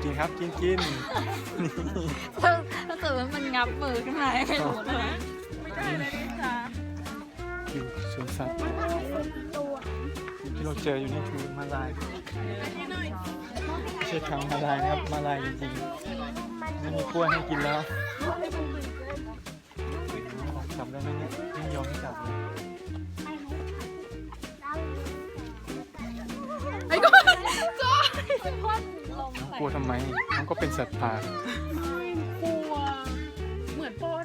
กินครับกิน ถ้าเกิดว่ามันงับมือขึ้นมาให้รู้เลย ไม่ได้เลยจ้า อยู่สวนสัตว์ที่เราเจออยู่นี่คือมาลายไม่ใช่ทางมาลายนะครับมาลายจริงๆไม่มีกล้วยให้กินแล้วจับได้ไหมเนี่ยไม่ยอมให้จับเลย ไอ้ก็จ้อยลง กลัวทำไมมันก็เป็นสัตว์ป่าก ลัวเหมือนป้อน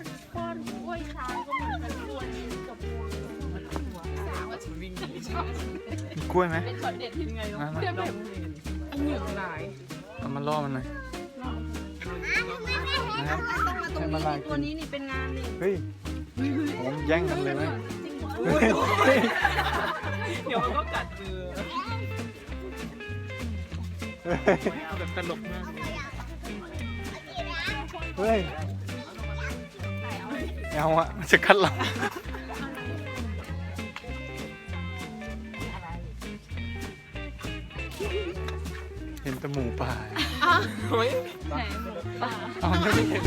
กล้วยช้างก็เหมือนกันกล้วยกับวัวมันกลัวว่าฉันวิ่งหนีชอบ มีกล้วยไหม เป็นช็อตเด็ดยังไงเนาะ มา เพื่อนแบบเหนื่อยหลาย เอามาล่อมันหน่อยนะครับ ต้องมาตรงนี้ตัวนี้นี่เป็นงานนี่ เฮ้ยผมแย่งกันเลยไหม เดี๋ยวมันก็กัดมือแบบตลกมาก เฮ้ยเอาอะมันจะกัดเราเห็นแต่หมูป่า เฮ้ย ไหนหมูป่า เอาไม่ได้เห็น